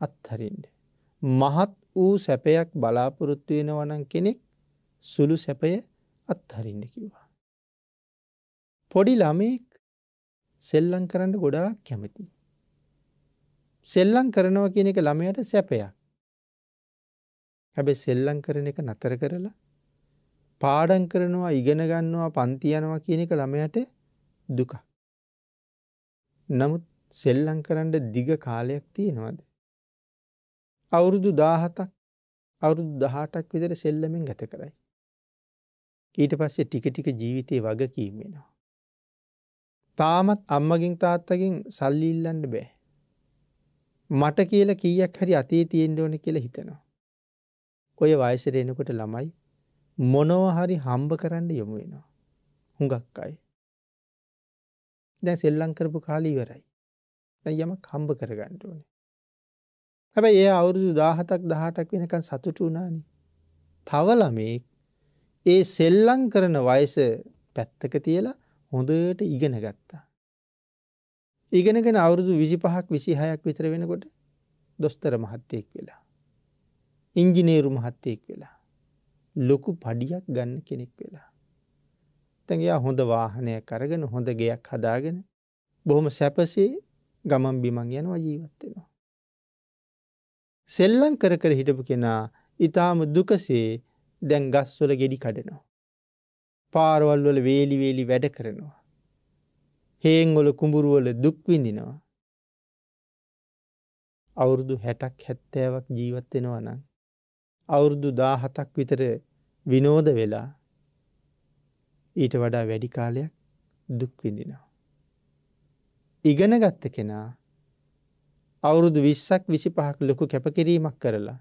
S1: අත්හරින්න. මහත් වූ සැපයක් බලාපොරොත්තු වෙනවා නම් කෙනෙක් සුළු සැපය අත්හරින්න කිව්වා. පොඩි ළමෙක් සෙල්ලම් කරන්න ගොඩාක් කැමතියි. සෙල්ලම් කරනවා කියන එක ළමයාට සැපයක්. හැබැයි සෙල්ලම් කරන එක නතර කරලා පාඩම් කරනවා, ඉගෙන ගන්නවා, පන්ති යනවා කියන එක ළමයාට දුකක්. නමුත් සෙල්ලම් කරන්න දිග කාලයක් තියෙනවද? අවුරුදු 17ක්, අවුරුදු 18ක් විතර සෙල්ලමෙන් ගත කරයි. ඊට පස්සේ ටික ටික ජීවිතේ වගකීම් වෙනවා. තාමත් අම්මගෙන් තාත්තගෙන් සල්ලි ඉල්ලන්න බෑ. මට කියලා කීයක් හරි අතේ තියෙන්න ඕනේ කියලා හිතනවා. ඔය වයසට එනකොට ළමයි මොනවා හරි හම්බ කරන්න යොමු වෙනවා. හුඟක් අය. දැන් සෙල්ලම් කරපු කාලේ ඉවරයි. දැන් යමක් හම්බ කරගන්න ඕනේ. හැබැයි ඒ අවුරුදු 17ක් 18ක් වෙනකන් සතුටු වුණානේ. තව ළමෙක් ඒ සෙල්ලම් කරන වයස පැත්තක තියලා හොඳට ඉගෙන ගත්තා. ඉගෙනගෙන අවුරුදු 25ක් 26ක් විතර වෙනකොට දොස්තර මහත්තයෙක් වෙලා, ඉංජිනේරු මහත්තයෙක් වෙලා, ලොකු පඩියක් ගන්න කෙනෙක් වෙලා. දැන් එයා හොඳ වාහනයක් අරගෙන හොඳ ගෙයක් හදාගෙන බොහොම සැපසේ ගමන් බිමන් යනවා, ජීවත් වෙනවා. සෙල්ලම් කර කර හිටපු කෙනා ඊටාම දුකසේ දැන් ගස්වල ගෙඩි කඩනවා. පාරවල් වල වේලි වේලි වැඩ කරනවා. හේන් වල කුඹුරු වල දුක් විඳිනවා. අවුරුදු 60ක් 70ක් ජීවත් වෙනවා නම් අවුරුදු 17ක් විතර විනෝද වෙලා ඊට වඩා වැඩි කාලයක් දුක් විඳිනවා. ඉගෙන ගත්ත කෙනා අවුරුදු 20ක් 25ක් ලොකු කැපකිරීමක් කරලා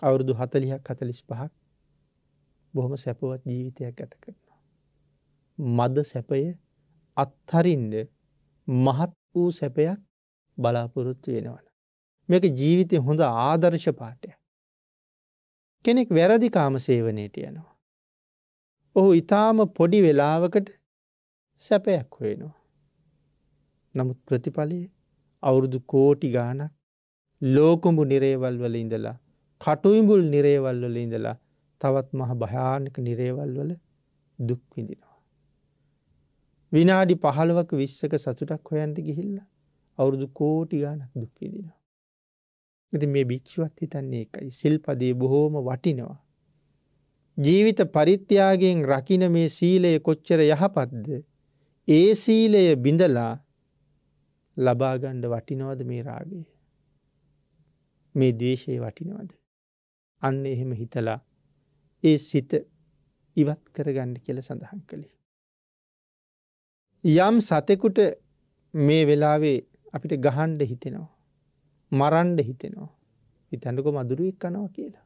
S1: අවුරුදු 40ක් 45ක් බොහොම සැපවත් ජීවිතයක් ගත කරනවා. මද සැපය අත්හරින්න මහත් වූ සැපයක් බලාපොරොත්තු වෙනවා. මේක ජීවිතේ හොඳ ආදර්ශ පාඨයක්. කෙනෙක් වැරදි කාම සේවනයේට යනවා. ඔහු ඊටාම පොඩි වෙලාවකට සැපයක් හොයනවා. නමුත් ප්‍රතිඵලයේ අවුරුදු කෝටි ගාණක් ලෝකුඹු නිරේවල් වල ඉඳලා කටුයිඹුල් නිරේවල් වල ඉඳලා තවත් මහ භයානක නිරේවල් වල දුක් විඳිනවා. විනාඩි 15ක 20ක සතුටක් හොයන්න ගිහිල්ලා අවුරුදු කෝටි ගාණක් දුක් විඳිනවා. ඉතින් මේ භික්ෂුවත් හිතන්නේ ඒකයි. සිල්පදේ බොහෝම වටිනවා. ජීවිත පරිත්‍යාගයෙන් රකින්න මේ සීලය කොච්චර යහපත්ද? ඒ සීලය බිඳලා ලබා ගන්න වටිනවද මේ රාගය? මේ ද්වේෂය වටිනවද? අන්න එහෙම හිතලා ඒ සිත ඉවත් කරගන්න කියලා සඳහන් කළේ. යම් සතෙකුට මේ වෙලාවේ අපිට ගහන්න හිතෙනවා. මරන්න හිතෙනවා. හිතන්නකො මදුරුවෙක් කනවා කියලා.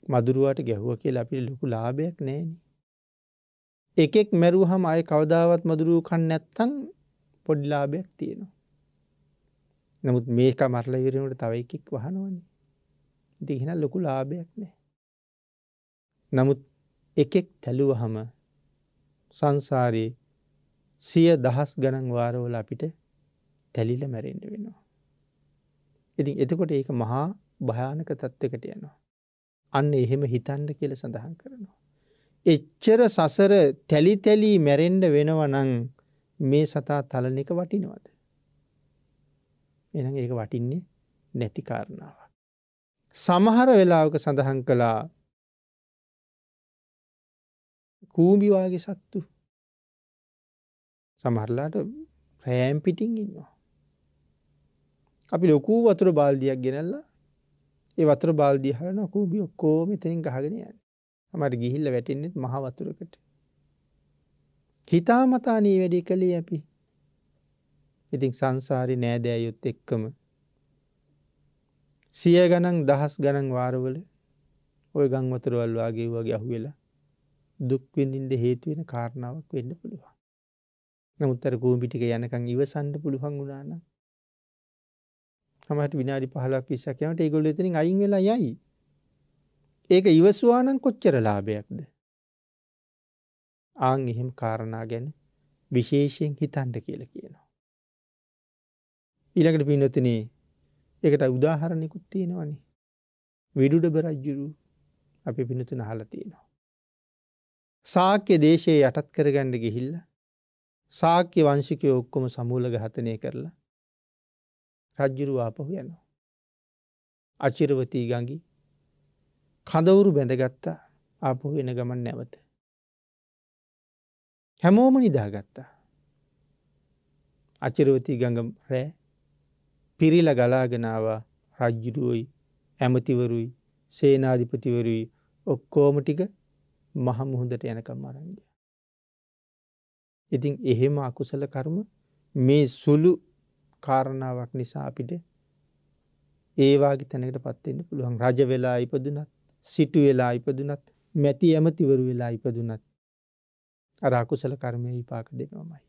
S1: මදුරුවාට ගැහුවා කියලා අපිට ලොකු ලාභයක් නැහැනේ. එකෙක් මැරුවහම ආයේ කවදාවත් මදුරුව කන්නේ නැත්තම් පොඩි ලාභයක් තියෙනවා. නමුත් මේක මරලා ඉවරනකොට තව එකෙක් වහනවනේ. ඉතින් එහෙනම් ලොකු ලාභයක් නැහැ. නමුත් එකෙක් තැළුවහම සංසාරේ 100,000 ගණන් වාරවල අපිට තැලිලා මැරෙන්න වෙනවා. ඉතින් එතකොට ඒක මහා භයානක තත්යකට යනවා. අන්න එහෙම හිතන්න කියලා සඳහන් කරනවා. එච්චර සසර තැලි තැලි මැරෙන්න වෙනවා නම් මේ සතා තලන එක වටිනවද? එහෙනම් ඒක වටින්නේ නැති කාරණාවක්. සමහර වෙලාවක සඳහන් කළා කූඹි වාගේ සත්තු සමහරලාට රෑම් පිටින් ඉන්නවා. අපි ලොකු වතුර බාල්දියක් ගෙනල්ලා ඒ වතුර බාල්දිය හරනවා කූඹි ඔක්කොම එතනින් ගහගෙන යන්නේ. අපිට ගිහිල්ලා වැටෙන්නේ මහ වතුරකට. හිතාමතා නේ වැඩි කලේ අපි. ඉතින් සංසාරේ නෑදෑයොත් එක්කම 100 ගණන් 1000 ගණන් වාරවල ওই ගම් වතුර වල වගේ අහුවෙලා දුක් විඳින්න හේතු වෙන කාරණාවක් වෙන්න පුළුවන්. නමුත් අර කූඹි ටික යනකම් ඉවසන්න පුළුවන් වුණා නම් සමහරට විනාඩි 15ක් 20ක් යනකොට ඒගොල්ලෝ එතනින් අයින් වෙලා යයි. ඒක ඉවසුවා නම් කොච්චර ලාභයක්ද? ආන් එහෙම කාරණා ගැන විශේෂයෙන් හිතන්න කියලා කියනවා. ඊළඟට පින්නොතනේ ඒකට උදාහරණයකුත් තියෙනවානේ. විදුඩබ රජුරු අපි පින්නතුන අහලා තියෙනවා. ශාක්‍ය දේශයේ යටත් කරගන්න ගිහිල්ලා ශාක්‍ය වංශිකයෝ ඔක්කොම සමූල ඝාතනය කරලා රජුරු ආපහු යනවා. අචිරවතී ගඟි කඳවුරු බැඳගත්තා. ආපහු එන ගමන් නැවත. හැමෝම නිදාගත්තා. අචිරවතී ගඟ රැ පිරිලා ගලාගෙන ආවා. රජුරුයි ඇමතිවරුයි සේනාධිපතිවරුයි ඔක්කොම ටික මහ මුහුදට යනකම් අරන් ගියා. ඉතින් එහෙම අකුසල කර්ම මේ සුළු කාරණාවක් නිසා අපිට ඒ වාගේ තැනකටපත් වෙන්න පුළුවන්. රජ වෙලා ඉපදුනත්, සිටු වෙලා ඉපදුනත්, මැති ඇමතිවරු වෙලා ඉපදුනත් අර අකුසල කර්මයේ විපාක දෙනවමයි.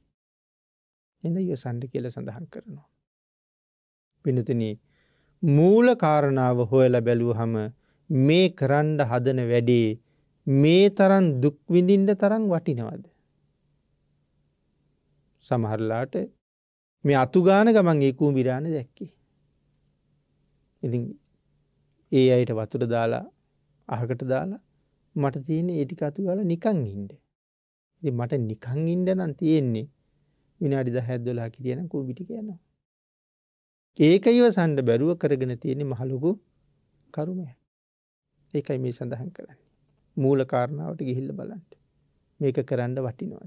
S1: එඳ ඉවසන්න කියලා සඳහන් කරනවා. වෙනතනි මූල කාරණාව හොයලා බැලුවහම මේ කරන්න හදන වැඩේ මේ තරම් දුක් විඳින්න තරම් වටිනවද? සමහරලාට මේ අතු ගාන ගමන් ඒ කූඹිරාන දැක්කේ. ඉතින් ඒ අයට වතුර දාලා අහකට දාලා මට තියෙන්නේ ඒ ටික අතු ගාලා නිකන් ඉන්න. ඉතින් මට නිකන් ඉන්න නම් තියෙන්නේ විනාඩි 10ක් 12ක් හිටියනම් කූඹි ටික යනවා. ඒක ඉවසන්න බැරුව කරගෙන තියෙන්නේ මහ ලොකු කර්මයක්. ඒකයි මේ සඳහන් කරන්නේ. මූල කාරණාවට ගිහිල්ලා බලන්න. මේක කරන්න වටිනවා.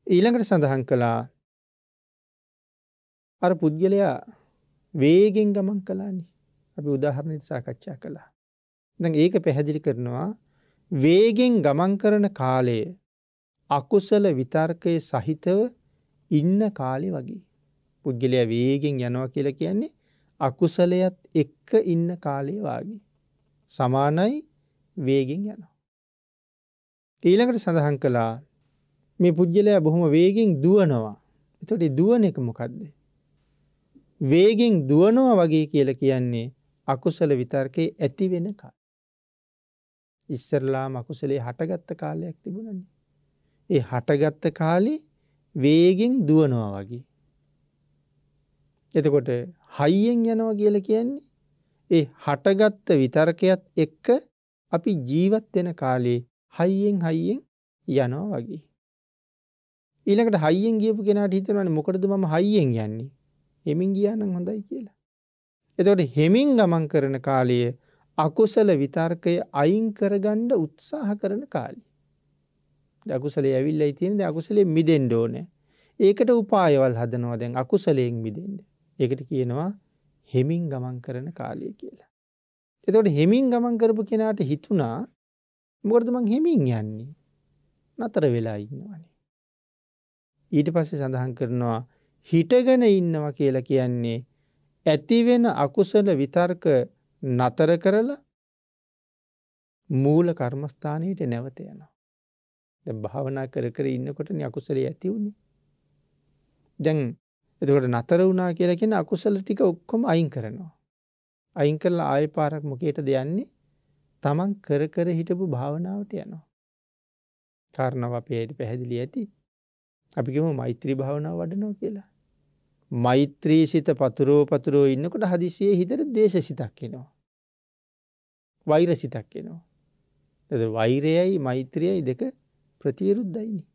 S1: ඊළඟට සඳහන් කළා අර පුද්ගලයා වේගෙන් ගමන් කළානේ. අපි උදාහරණයක් සාකච්ඡා කළා. දැන් ඒක පැහැදිලි කරනවා වේගෙන් ගමන් කරන කාලය අකුසල විතර්කයේ සහිතව ඉන්න කාලේ වගේ. පුද්ගලයා වේගෙන් යනවා කියලා කියන්නේ අකුසලයත් එක්ක ඉන්න කාලය වාගේ. සමානයි වේගෙන් යනවා. ඊළඟට සඳහන් කළා මේ පුජ්‍යලයා බොහොම වේගෙන් දුවනවා. එතකොට දුවන එක මොකද්ද? වේගෙන් දුවනවා වගේ කියලා කියන්නේ අකුසල විතර්කේ ඇති වෙන කාලය. ඉස්සරලාම අකුසලේ හටගත්ත කාලයක් තිබුණනේ. ඒ හටගත්ත කාලේ වේගෙන් දුවනවා වගේ. එතකොට හයියෙන් යනවා කියලා කියන්නේ ඒ හටගත්ත විතර්කයක් එක්ක අපි ජීවත් වෙන කාලේ හයියෙන් යනවා වගේ. ඊළඟට හයියෙන් ගියපු කෙනාට හිතනවානේ මොකටද මම හයියෙන් යන්නේ? හෙමින් ගියා නම් හොඳයි කියලා. එතකොට හෙමින් ගමන් කරන කාලය අකුසල විතර්කය අයින් කරගන්න උත්සාහ කරන කාලය. අකුසලයේ ඇවිල්ලායි තියෙන්නේ අකුසලයෙන් මිදෙන්න ඕනේ. ඒකට උපායවල් හදනවා දැන් අකුසලයෙන් මිදෙන්න. ඒකට කියනවා හෙමින් ගමන් කරන කාලය කියලා. එතකොට හෙමින් ගමන් කරපු කෙනාට හිතුණා මොකටද මං හෙමින් යන්නේ? නතර වෙලා ඉන්නවනේ. ඊට පස්සේ සඳහන් කරනවා හිටගෙන ඉන්නවා කියලා කියන්නේ ඇති වෙන අකුසල විතර්ක නතර කරලා මූල කර්මස්ථානයට නැවත යනවා. දැන් භාවනා කර කර ඉන්නකොටනේ අකුසලයේ ඇති උනේ. දැන් එතකොට නතර වුණා කියලා කියන්නේ අකුසල ටික ඔක්කොම අයින් කරනවා. අයින් කරලා ආයෙ පාරක් මොකේටද යන්නේ? තමන් කර කර හිටපු භාවනාවට යනවා. කාරණාව අපේ පැහැදිලි ඇති. අපි කියමු මෛත්‍රී භාවනාව වඩනවා කියලා. මෛත්‍රී සිත පතුරෝ ඉන්නකොට හදිසියේ හිතට ද්වේෂ සිතක් එනවා. වෛර සිතක් එනවා. එතකොට වෛරයයි මෛත්‍රියයි දෙක ප්‍රතිවිරුද්ධයිනේ.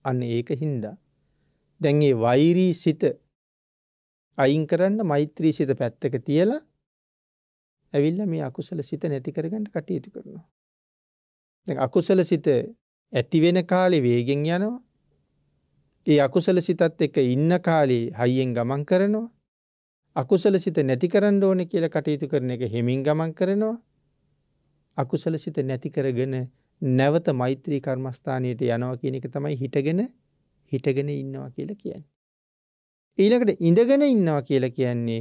S1: අන්න ඒකින්ද දැන් මේ වෛරී සිත අයින් කරන්න මෛත්‍රී සිත පැත්තක තියලා ඇවිල්ලා මේ අකුසල සිත නැති කරගන්න කටයුතු කරනවා. දැන් අකුසල සිත ඇති වෙන කාලේ වේගෙන් යනවා. ඒ අකුසල සිතත් එක්ක ඉන්න කාලේ හයියෙන් ගමන් කරනවා. අකුසල සිත නැති කරන්න ඕනේ කියලා කටයුතු කරන එක හෙමින් ගමන් කරනවා. අකුසල සිත නැති කරගෙන නැවත මෛත්‍රී කර්මස්ථානයට යනවා කියන එක තමයි හිටගෙන ඉන්නවා කියලා කියන්නේ. ඊළඟට ඉඳගෙන ඉන්නවා කියලා කියන්නේ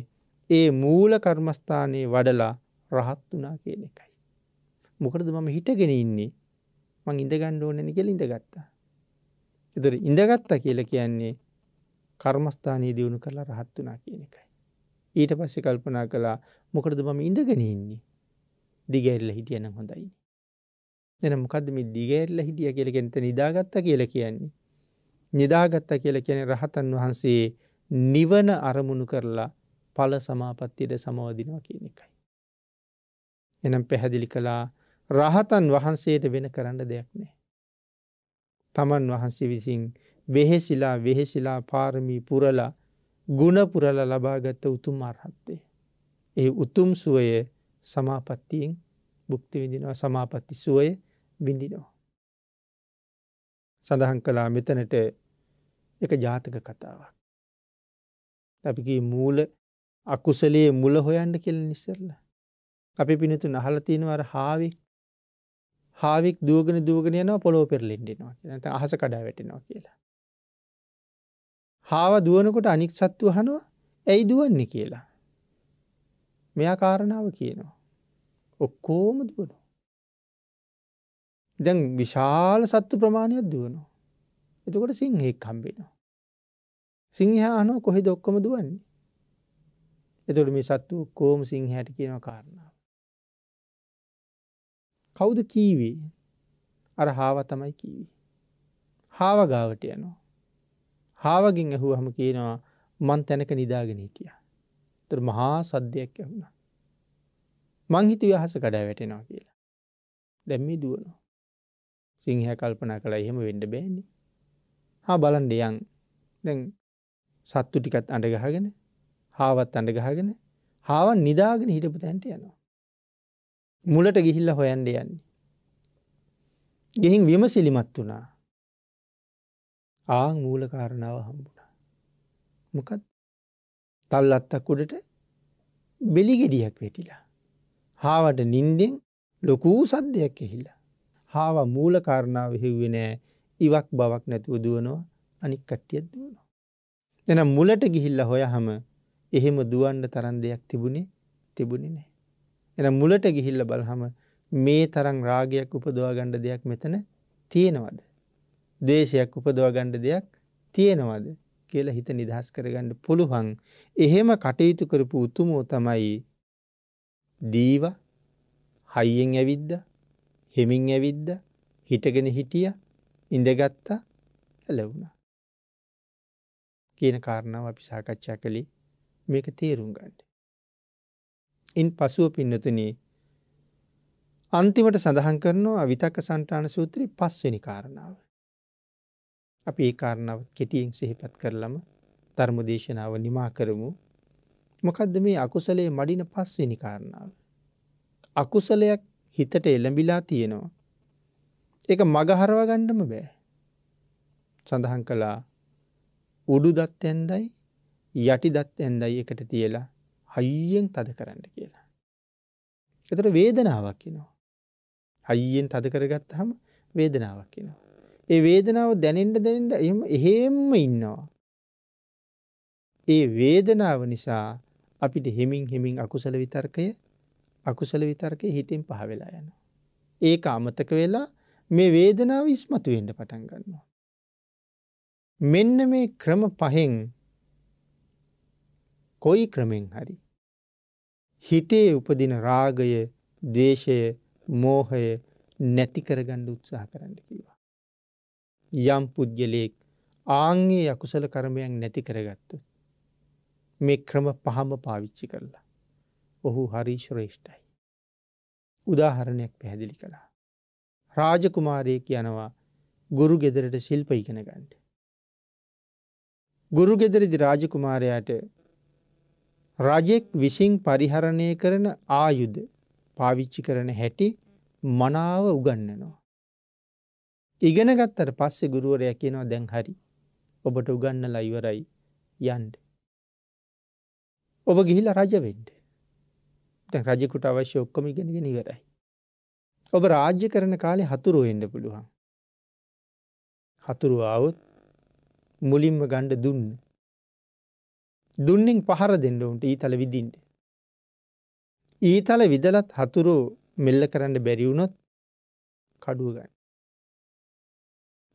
S1: ඒ මූල කර්මස්ථානයේ වඩලා රහත් වුණා කියන එකයි. මොකටද මම හිටගෙන ඉන්නේ? මං ඉඳ ගන්න ඕනේ නේ කියලා ඉඳගත්තා. ඒතර ඉඳගත්තා කියලා කියන්නේ කර්මස්ථානයේ දියුණු කරලා රහත් වුණා කියන එකයි. ඊට පස්සේ කල්පනා කළා මොකටද මම ඉඳගෙන ඉන්නේ? දිගහැරිලා හිටියනම් හොඳයි. එහෙනම් මොකද්ද මේ දිගහැරිලා හිටියා කියලා කියන්නේ? නිදාගත්තා කියලා කියන්නේ. නිදාගත්තා කියලා කියන්නේ රහතන් වහන්සේ නිවන අරමුණු කරලා ඵල සමාපත්තියට සමවදිනවා කියන එකයි. එහෙනම් පැහැදිලි කළා රහතන් වහන්සේට වෙන කරන්න දෙයක් නැහැ. තමන් වහන්සේ විසින් වෙහෙසිලා පාරමී පුරලා ගුණ පුරලා ලබාගත් උතුම් අරහත්ත්වය. ඒ උතුම් සුවය සමාපත්තියෙන් භුක්ති විඳිනවා. සමාපatti සුවය විඳිනවා. සඳහන් කළා මෙතනට එක ජාතක කතාවක්. අපි කී මූල අකුසලයේ මුල හොයන්න කියලා ඉස්සෙල්ලා. අපි පිනතුන් අහලා තියෙනවා අර හාවෙක් දුවගෙන යනවා පොළොව පෙරලෙන්න එනවා කියලා. නැත්නම් අහස කඩා වැටෙනවා කියලා. හාව දුවනකොට අනික් සත්තු අහනවා ඇයි දුවන්නේ කියලා. මෙයා කාරණාව කියනවා. ඔක්කොම දුවනවා. දැන් විශාල සත්තු ප්‍රමාණයක් දුවනවා. එතකොට සිංහෙක් හම්බෙනවා. සිංහයා අහනවා කොහෙද ඔක්කොම දුවන්නේ? එතකොට මේ සත්තු ඔක්කොම සිංහයාට කියනවා කාරණාව. කවුද කීවේ? අර හාව තමයි කීවේ. හාව ගාවට යනවා. හාවගෙන් ඇහුවහම කියනවා මං තැනක නිදාගෙන හිටියා. ඒතර මහා සද්දයක් ඇහුණා. මං හිතුවේ අහස කඩා වැටෙනවා කියලා. දැන් මේ දුවනවා. සිංහයා කල්පනා කළා එහෙම වෙන්න බෑනේ. බලන්න යන්. දැන් සත්තු ටිකත් අඬ ගහගෙන, හාවත් අඬ ගහගෙන, හාවන් නිදාගෙන හිටපු තැනට යනවා. මුලට ගිහිල්ලා හොයන්න යන්නේ. ගෙහින් විමසිලිමත් වුණා. මූල කාරණාව හම්බුණා. මොකක්ද? තල්ලත්තක් උඩට බෙලි ගෙඩියක් වැටිලා. හාවට නිින්දෙන් ලොකු සද්දයක් ඇහිලා. හාව මූල කාරණාව හෙව්වේ නෑ. ඉවක් බවක් නැතුව දුවනවා. අනික් කට්ටියත් දුවනවා. එහෙනම් මුලට ගිහිල්ලා හොයහම එහෙම දුවන්න තරම් දෙයක් තිබුණේ නැහැ. එහෙනම් මුලට ගිහිල්ලා බලහම මේ තරම් රාගයක් උපදවා ගන්න දෙයක් මෙතන තියෙනවද? ද්වේෂයක් උපදවා ගන්න දෙයක් තියෙනවද කියලා හිත නිදහස් කරගන්න පුළුවන්. එහෙම කටයුතු කරපු උතුමෝ තමයි දීව හයියෙන් ඇවිද්දා, හිමින් ඇවිද්දා, හිටගෙන හිටියා, ඉඳගත්තා, ඇලවුණා. කියන කාරණාව අපි සාකච්ඡා කළේ මේක තේරුම් ගන්න. ඉන් පසුව පින්නතුනි අන්තිමට සඳහන් කරනවා විතක්ක සන්තාන සූත්‍රයේ 5 වෙනි කාරණාව. අපි ඒ කාරණාව කෙටියෙන් සිහිපත් කරලම ධර්ම දේශනාව නිමා කරමු. මොකද්ද මේ අකුසලයේ මඩින 5 වෙනි කාරණාව? අකුසලයක් හිතට එළඹිලා තියෙනවා. ඒක මග හරවා ගන්නම බෑ. සඳහන් කළා උඩු දත් ඇන්දයි යටි දත් ඇන්දයි එකට තියලා හයියෙන් තද කරන්න කියලා. ඒතර වේදනාවක් එනවා. හයියෙන් තද කරගත්තාම වේදනාවක් එනවා. ඒ වේදනාව දැනෙන්න එහෙම්ම ඉන්නවා. ඒ වේදනාව නිසා අපිට හිමින් අකුසල විතර්කය හිතෙන් පහ වෙලා යනවා. ඒක අමතක වෙලා මේ වේදනාව ඉස්මතු වෙන්න පටන් ගන්නවා. මෙන්න මේ ක්‍රම 5න් කොයි ක්‍රමෙන් හරි හිතේ උපදින රාගය, ද්වේෂය, මෝහය නැති කරගන්න උත්සාහ කරන්න කිව්වා. යම් පුද්ගලයෙක් ආන්ගේ අකුසල කර්මයන් නැති කරගත්තොත් මේ ක්‍රම 5ම පාවිච්චි කරලා ඔහු හරි ශ්‍රේෂ්ඨයි. උදාහරණයක් පැහැදිලි කළා. රාජකුමාරයෙක් යනවා ගුරු ගෙදරට ශිල්ප ඉගෙන ගන්න. ගුරු ගෙදරදී රාජකුමාරයාට රජෙක් විසින් පරිහරණය කරන ආයුධ පාවිච්චි කරන හැටි මනාව උගන්වනවා. ඉගෙන ගත්තට පස්සේ ගුරුවරයා කියනවා දැන් හරි. ඔබට උගන්වලා ඉවරයි යන්න. ඔබ ගිහිල්ලා රජ වෙන්න. දැන් රජෙකුට අවශ්‍ය ඔක්කොම ඉගෙනගෙන ඉවරයි. ඔබ රාජ්‍ය කරන කාලේ හතුරු වෙන්න පුළුවන්. හතුරු ආවොත් මුලින්ම ගන්න දුන්න. දුන්නින් පහර දෙන්න උන්ට ඊතල විදින්න. ඊතල විදලත් හතුරු මෙල්ල කරන්න බැරි වුණොත් කඩුව ගන්න.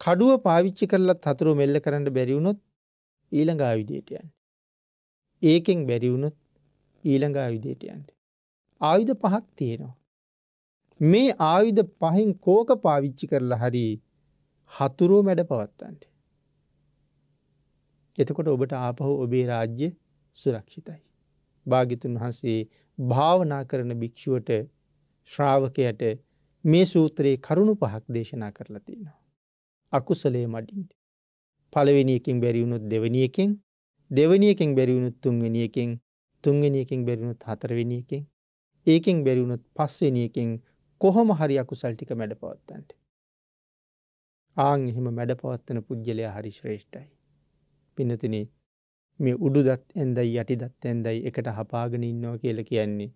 S1: කඩුව පාවිච්චි කරලත් හතුරු මෙල්ල කරන්න බැරි වුණොත් ඊළඟ ආයුධයට යන්න. ඒකෙන් බැරි වුණොත් ඊළඟ ආයුධයට යන්න. ආයුධ 5ක් තියෙනවා. මේ ආයුධ 5න් කෝක පාවිච්චි කරලා හරි හතුරුව මැඩ පවත්තන්න. එතකොට ඔබට ආපහු ඔබේ රාජ්‍ය සුරක්ෂිතයි. භාග්‍යතුන් වහන්සේ භාවනා කරන භික්ෂුවට ශ්‍රාවකයට මේ සූත්‍රයේ කරුණු 5ක් දේශනා කරලා තියෙනවා. අකුසලයේ මඩින්න. පළවෙනි එකෙන් බැරි වුණොත් දෙවෙනි එකෙන්, දෙවෙනි එකෙන් බැරි වුණොත් තුන්වෙනි එකෙන්, තුන්වෙනි එකෙන් බැරි වුණොත් හතරවෙනි එකෙන්, ඒකෙන් බැරි වුණොත් පස්වෙනි එකෙන් කොහොම හරි අකුසල් ටික මැඩ පවත්තන්න. ආන් එහෙම මැඩ පවත්තන පුජ්‍යලයා හරි ශ්‍රේෂ්ඨයි. පින්නතුනි මේ උඩු දත් ඇන්දයි යටි දත් ඇන්දයි එකට හපාගෙන ඉන්නවා කියලා කියන්නේ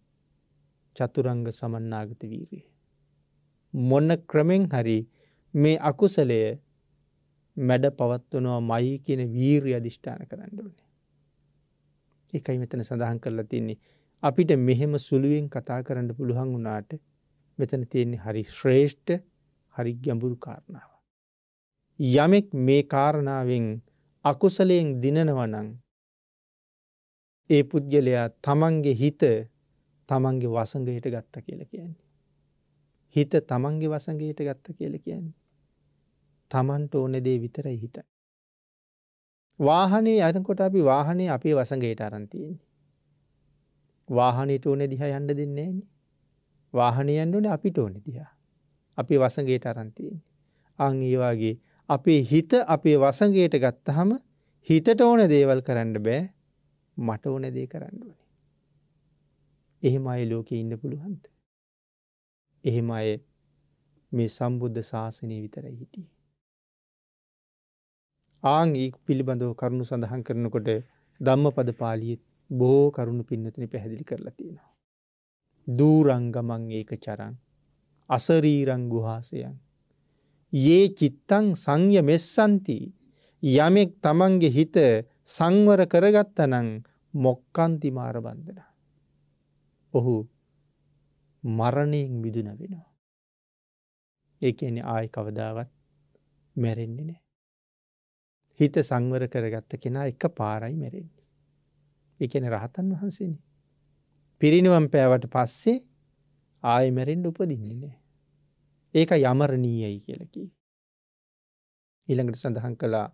S1: චතුරංග සමන්නාගත වීරිය. මොන ක්‍රමෙන් හරි මේ අකුසලය මැඩ පවත්වනවා මයි කියන වීරිය අධිෂ්ඨාන කරන්න ඕනේ. ඒකයි මෙතන සඳහන් කරලා තින්නේ අපිට මෙහෙම සුළුවෙන් කතා කරන්න පුළුවන් වුණාට මෙතන තියෙන්නේ හරි ශ්‍රේෂ්ඨ හරි ගැඹුරු කාරණාවක්. යමෙක් මේ කාරණාවෙන් අකුසලයෙන් දිනනවා නම් ඒ පුද්ගලයා තමන්ගේ හිත තමන්ගේ වසඟයට ගත්ත කියලා කියන්නේ. හිත තමන්ගේ වසඟයට ගත්ත කියලා කියන්නේ. තමන්ට ඕන දේ විතරයි හිතන්නේ. වාහනේ යනකොට අපි වාහනේ අපේ වසඟයට අරන් තියෙන්නේ. වාහනේට ඕන දිහා යන්න දෙන්නේ නැහැනේ. වාහනේ යන්න ඕනේ අපිට ඕන දිහා. අපේ වසඟයට අරන් තියෙන්නේ. අන් ඒ වගේ අපේ හිත අපේ වසඟයට ගත්තාම හිතට ඕන දේවල් කරන්න බෑ. මට ඕන දේ කරන්න ඕනේ. එහෙම අය ලෝකේ ඉන්න පුළුවන්ද? එහෙම අය මේ සම්බුද්ධ ශාසනය විතරයි හිටියේ. ආන් ඒ පිළිබඳව කරුණු සඳහන් කරනකොට ධම්මපද පාළියේ බොහෝ කරුණු පින්නතුනි පැහැදිලි කරලා තියෙනවා. දූරංගමං ඒකචරං අසරීරං ගුහාසයන් යේ චිත්තං සංයමෙස්සන්ති යමෙක් තමන්ගේ හිත සංවර කරගත්තා නම් මොක්කන්ති මාර බන්ධන. ඔහු මරණයෙන් මිදුන වෙනවා. ඒ කියන්නේ ආයි කවදාවත් මැරෙන්නේ නැහැ. හිත සංවර කරගත්ත කෙනා එක පාරයි මැරෙන්නේ. ඒ කියන්නේ රහතන් වහන්සේනේ. පිරිනිවන් පෑවට පස්සේ ආයි මැරෙන්න උපදින්නේ නැහැ. ඒක යමරණීයයි කියලා කිව්වේ. ඊළඟට සඳහන් කළා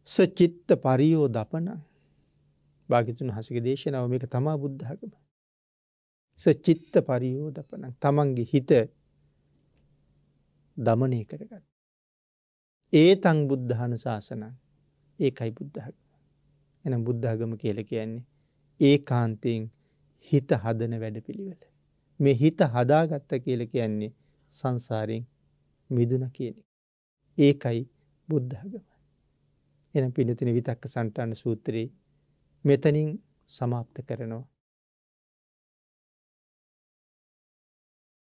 S1: සචිත්ත පරියෝදපන. භාග්‍යවතුන් වහන්සේගේ දේශනාව මේක තමා බුද්ධ ආගම. සචිත්ත පරියෝදපන. තමන්ගේ හිත දමනය කරගන්න. ඒතං බුද්ධාන ශාසනං. ඒකයි බුද්ධ ආගම. එහෙනම් බුද්ධ ආගම කියලා කියන්නේ ඒකාන්තයෙන් හිත හදන වැඩපිළිවෙල. මේ හිත හදාගත්ත කියලා කියන්නේ සංසාරයෙන් මිදුන කියන එක. ඒකයි බුද්ධ ආගම. එහෙනම් පිළිතුරු විතක්ක සන්තාන සූත්‍රයේ මෙතනින් සමාප්ත කරනවා.